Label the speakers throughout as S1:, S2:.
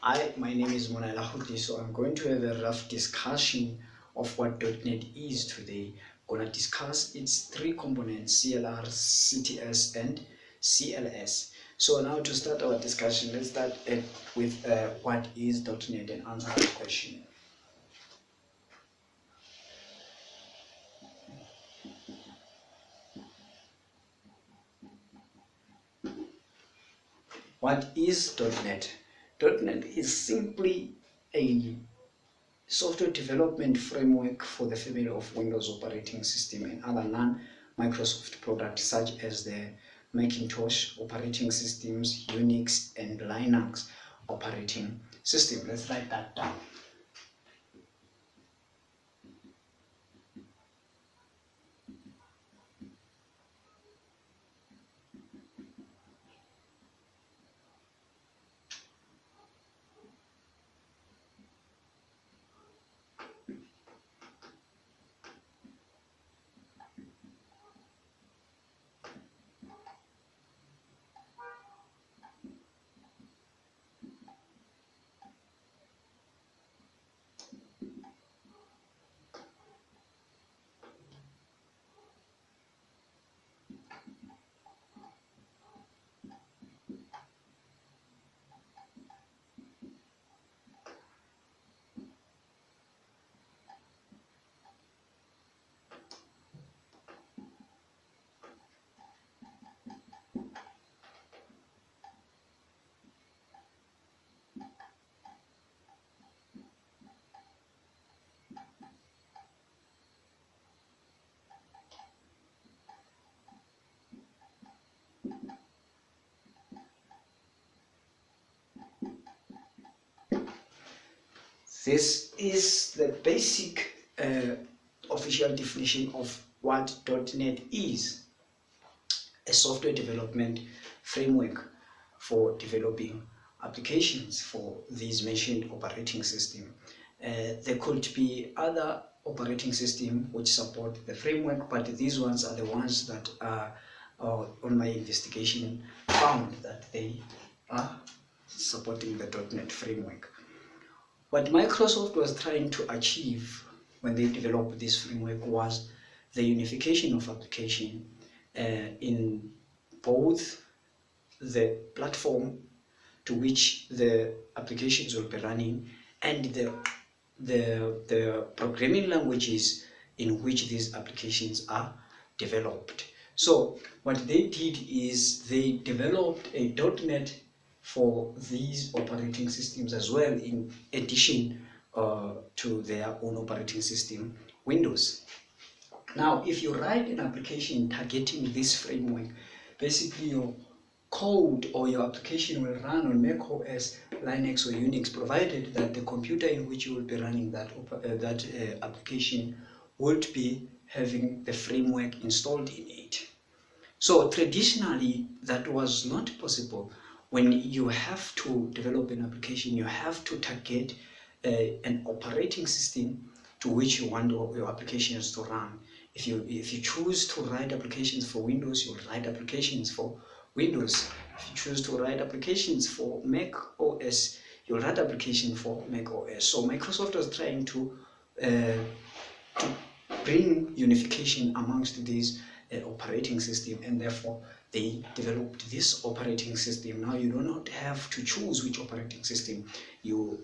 S1: My name is Monaila Hudi, so I'm going to have a rough discussion of what .NET is today. I'm going to discuss its three components, CLR, CTS, and CLS. So now to start our discussion, let's start with what is .NET and answer the question. What is .NET? .NET is simply a software development framework for the family of Windows operating system and other non-Microsoft products such as the Macintosh operating systems, Unix, and Linux operating system. Let's write that down. This is the basic official definition of what .NET is: a software development framework for developing applications for these mentioned operating system. There could be other operating systems which support the framework, but these ones are the ones that are on my investigation found that they are supporting the .NET framework. What Microsoft was trying to achieve when they developed this framework was the unification of application in both the platform to which the applications will be running and the programming languages in which these applications are developed. So what they did is they developed a .NET for these operating systems as well, in addition to their own operating system, Windows. Now, if you write an application targeting this framework, basically your code or your application will run on Mac OS, Linux, or Unix, provided that the computer in which you will be running that application would be having the framework installed in it. So traditionally, that was not possible. When you have to develop an application, you have to target an operating system to which you want your applications to run. If you choose to write applications for Windows, you'll write applications for Windows. If you choose to write applications for Mac OS, you'll write application for Mac OS. So Microsoft was trying to bring unification amongst these operating system, and therefore they developed this operating system. Now you do not have to choose which operating system you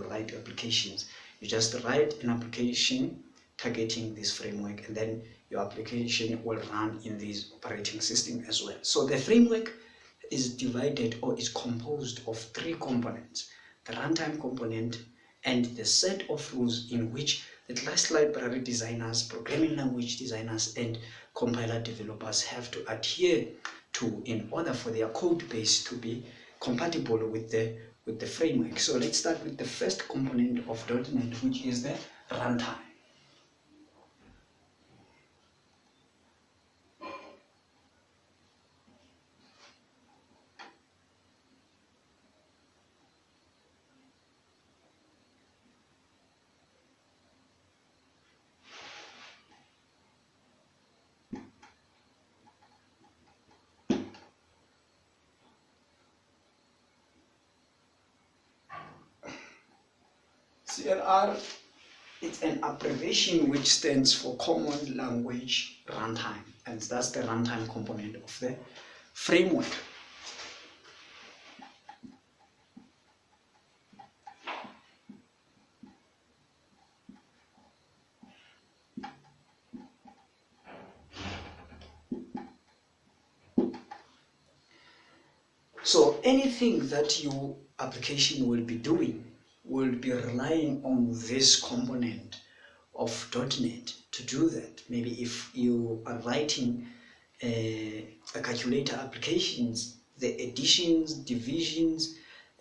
S1: write applications. You just write an application targeting this framework, and then your application will run in this operating system as well. So the framework is divided or is composed of three components: the runtime component and the set of rules in which the class library designers, programming language designers, and compiler developers have to adhere to in order for their code base to be compatible with the framework. So let's start with the first component of .NET, which is the runtime. CLR, it's an abbreviation which stands for Common Language Runtime, and that's the runtime component of the framework. So anything that your application will be doing will be relying on this component of .NET to do that. Maybe if you are writing a calculator applications, the additions, divisions,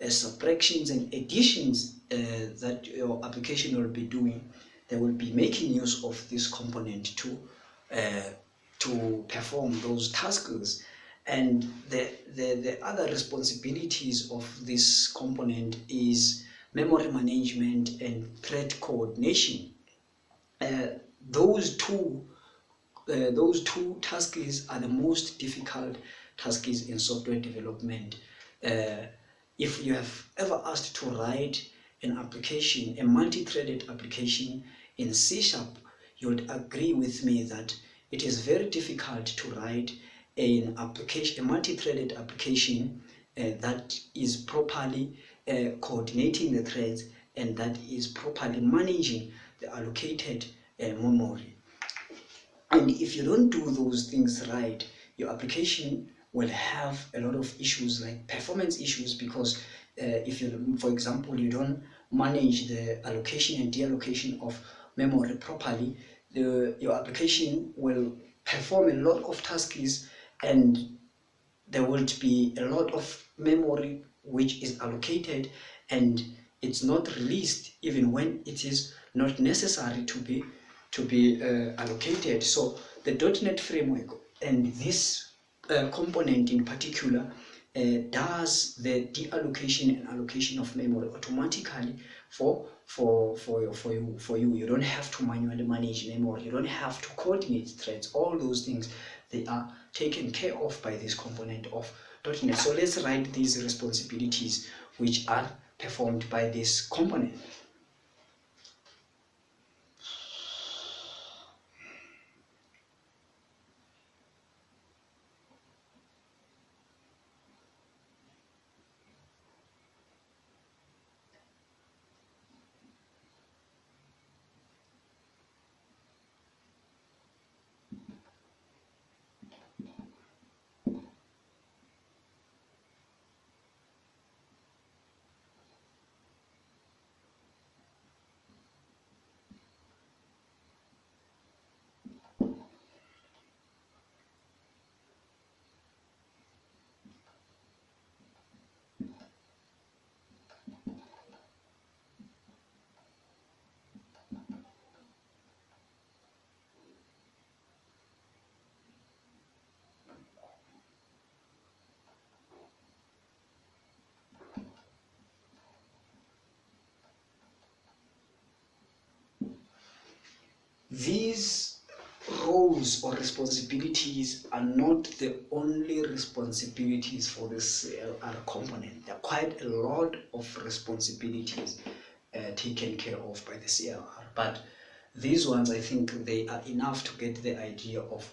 S1: subtractions and additions that your application will be doing, they will be making use of this component to perform those tasks. And the other responsibilities of this component is memory management and thread coordination. Those two tasks are the most difficult tasks in software development. If you have ever asked to write an application, a multi-threaded application in C#, you would agree with me that it is very difficult to write an application, a multi-threaded application that is properly coordinating the threads and that is properly managing the allocated memory. And if you don't do those things right, your application will have a lot of issues like performance issues, because if you, for example, you don't manage the allocation and deallocation of memory properly, your application will perform a lot of tasks and there will be a lot of memory which is allocated and it's not released even when it is not necessary to be allocated. So the .NET framework and this component in particular does the deallocation and allocation of memory automatically for you. You don't have to manually manage memory. You don't have to coordinate threads. All those things, they are taken care of by this component of .NET. So let's write these responsibilities which are performed by this component. These roles or responsibilities are not the only responsibilities for the CLR component. There are quite a lot of responsibilities taken care of by the CLR, but these ones, I think they are enough to get the idea of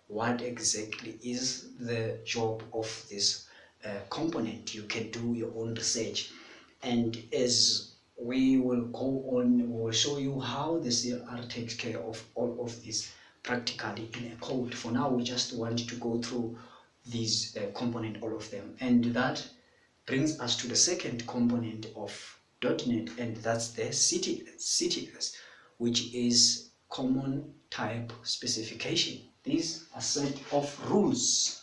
S1: what exactly is the job of this component. You can do your own research, and as we will go on, we will show you how the CLR takes care of all of this practically in a code. For now, we just want to go through these components, all of them, and that brings us to the second component of .NET, and that's the CTS, which is Common Type Specification. These are a set of rules.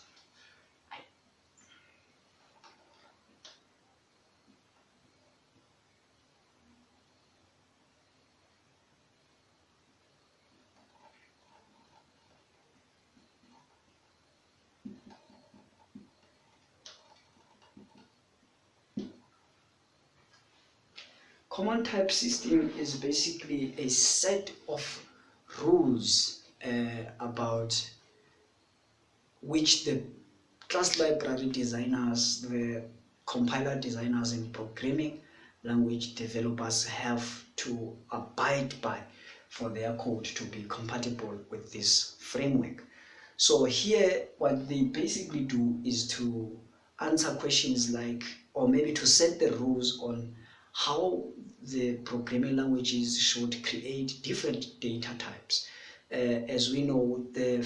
S1: Common type system is basically a set of rules about which the class library designers, the compiler designers in programming language developers have to abide by for their code to be compatible with this framework. So here what they basically do is to answer questions like, or maybe to set the rules on how the programming languages should create different data types. As we know, the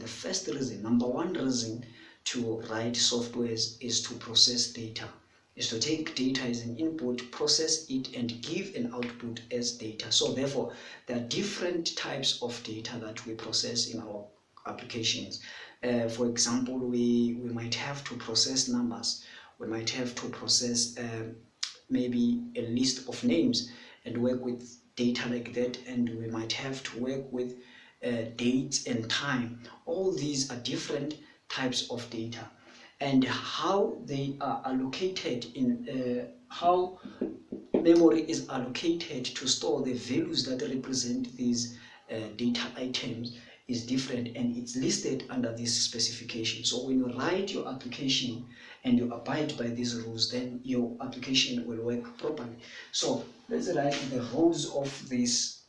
S1: first reason, number one reason to write softwares is to process data, is to take data as an input, process it, and give an output as data. So therefore, there are different types of data that we process in our applications. For example, we might have to process numbers, we might have to process maybe a list of names and work with data like that, and we might have to work with dates and time. All these are different types of data, and how they are allocated in how memory is allocated to store the values that represent these data items is different, and it's listed under this specification. So when you write your application and you abide by these rules, then your application will work properly. So let's write the rules of this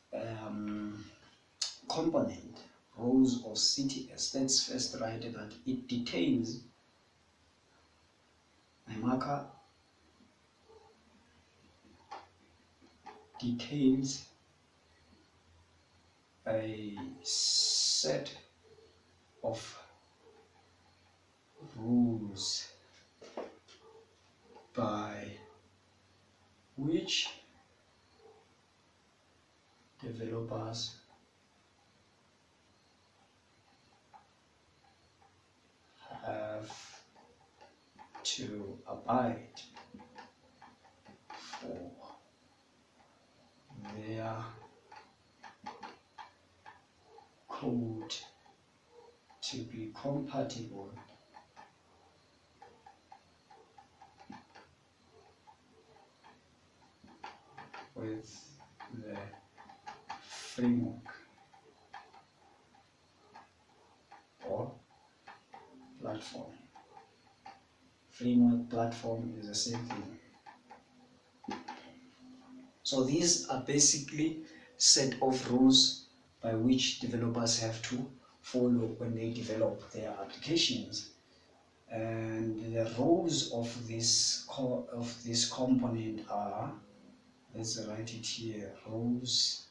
S1: component, rules of CTS. Let's first write that it details my marker details a set of rules by which developers have to abide for their code to be compatible with the framework or platform. Framework, platform is the same thing. So these are basically set of rules by which developers have to follow when they develop their applications. And the rules of this component are, let's write it here, rules.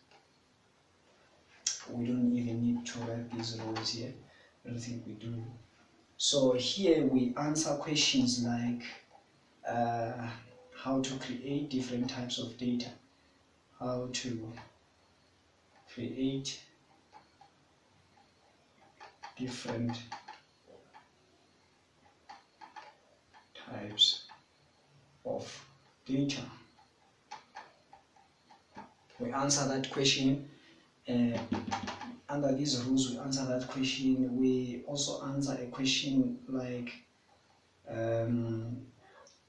S1: We don't even need to write these rules here. I don't think we do. So here we answer questions like how to create different types of data, how to create different types of data. We answer that question. Under these rules, we answer that question. We also answer a question like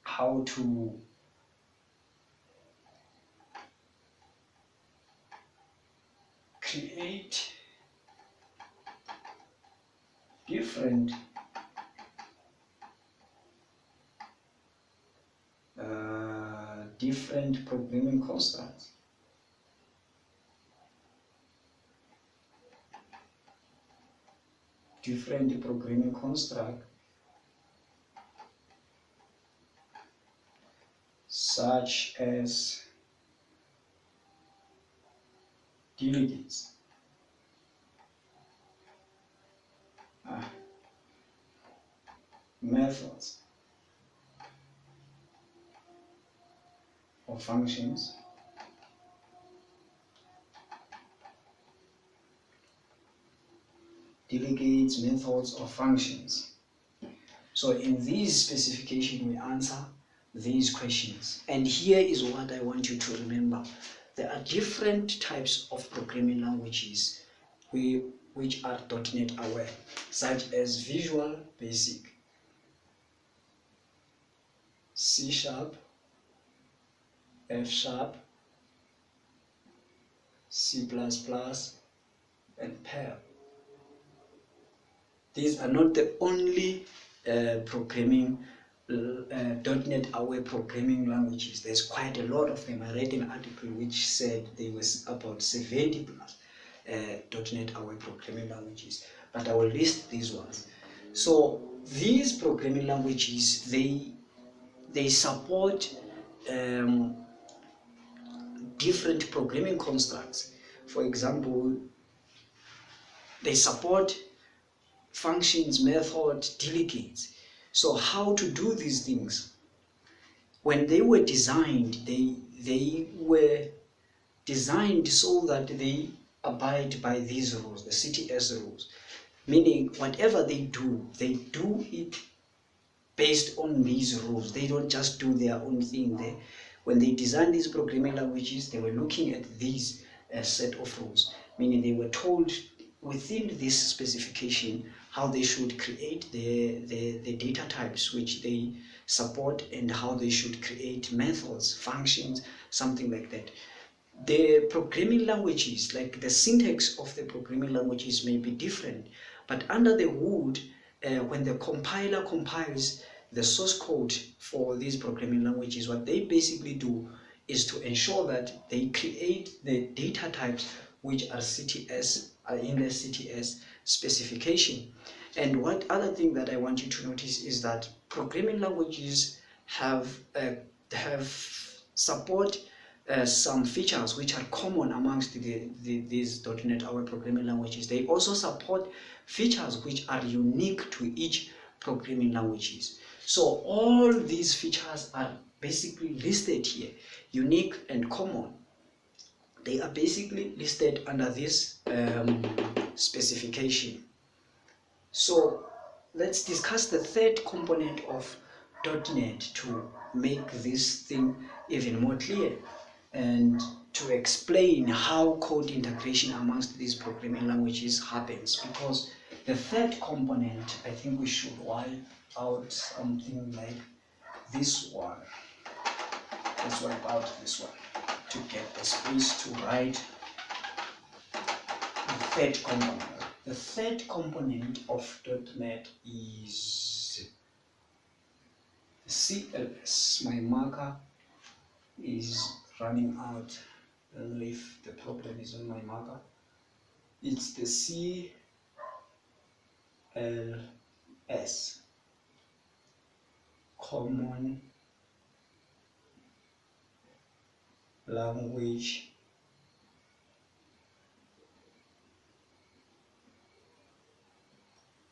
S1: how to create different programming constructs. Different programming construct such as delegates, methods or functions, delegates, methods, or functions. So in this specification, we answer these questions. And here is what I want you to remember. There are different types of programming languages which are .NET aware, such as Visual Basic, C#, F#, C++, and Perl. These are not the only programming .NET Aware programming languages. There's quite a lot of them. I read an article which said there was about 70 plus .NET Aware programming languages, but I will list these ones. So these programming languages, they support different programming constructs. For example, they support functions, method, delegates. So how to do these things? When they were designed, they were designed so that they abide by these rules, the CTS rules. Meaning whatever they do it based on these rules. They don't just do their own thing there. When they designed these programming languages, they were looking at these set of rules, meaning they were told within this specification how they should create the data types which they support and how they should create methods, functions, something like that. The programming languages, like the syntax of the programming languages may be different, but under the hood, when the compiler compiles the source code for these programming languages, what they basically do is to ensure that they create the data types which are in the CTS specification. And what other thing that I want you to notice is that programming languages have support some features which are common amongst these .NET Aware programming languages. They also support features which are unique to each programming languages. So all these features are basically listed here, unique and common. They are basically listed under this specification. So let's discuss the third component of .NET to make this thing even more clear and to explain how code integration amongst these programming languages happens. Because the third component, I think we should wipe out something like this one. Let's wipe out this one to get the space to write the third component. The third component of .NET is CLS. My marker is running out. I don't know if the problem is on my marker. It's the CLS, Common Language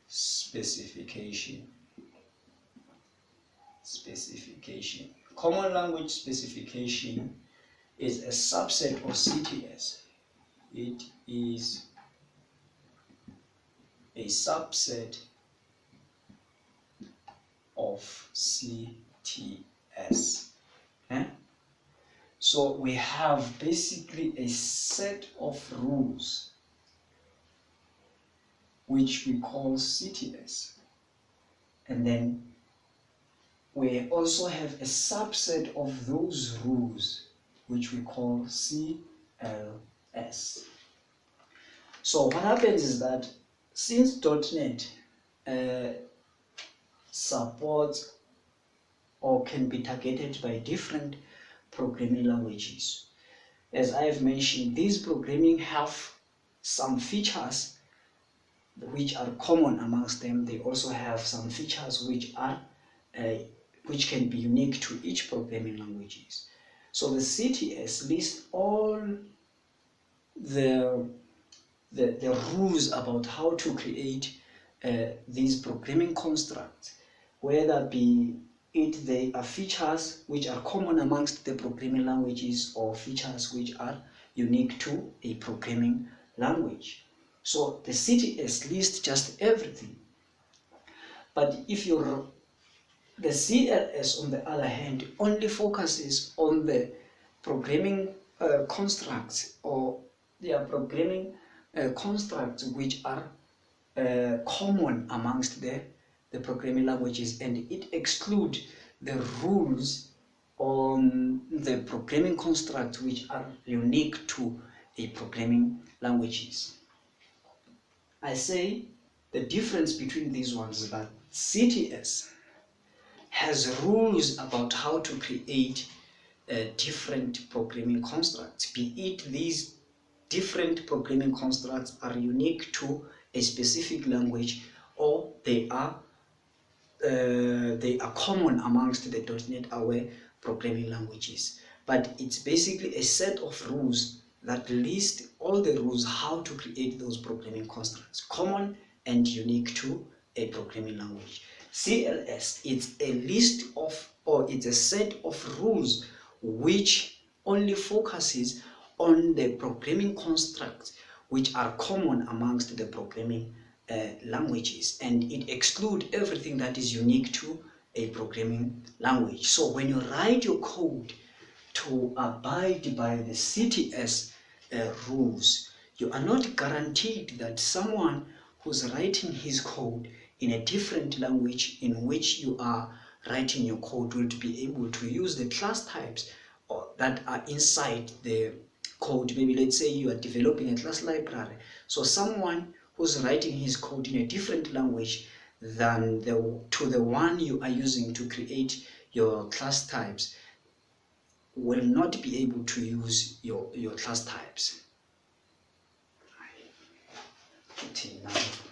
S1: Specification. Common language specification is a subset of CTS. It is a subset of CTS. So we have basically a set of rules which we call CTS, and then we also have a subset of those rules which we call CLS. So what happens is that since .NET supports or can be targeted by different programming languages, as I have mentioned, these programming have some features which are common amongst them. They also have some features which are which can be unique to each programming languages. So the CTS lists all the rules about how to create these programming constructs, whether they are features which are common amongst the programming languages or features which are unique to a programming language. So the CTS lists just everything. But if the CLS, on the other hand, only focuses on the programming constructs, or their programming constructs which are common amongst the programming languages, and it excludes the rules on the programming constructs which are unique to a programming languages. I say the difference between these ones is that CTS has rules about how to create different programming constructs, be it these different programming constructs are unique to a specific language or they are common amongst the .NET Aware programming languages. But it's basically a set of rules that list all the rules how to create those programming constructs, common and unique to a programming language. CLS, it's a list of, or it's a set of rules which only focuses on the programming constructs which are common amongst the programming languages, and it excludes everything that is unique to a programming language. So when you write your code to abide by the CTS rules, you are not guaranteed that someone who's writing his code in a different language in which you are writing your code will be able to use the class types that are inside the code. Maybe let's say you are developing a class library, so someone who's writing his code in a different language than the one you are using to create your class types will not be able to use your class types.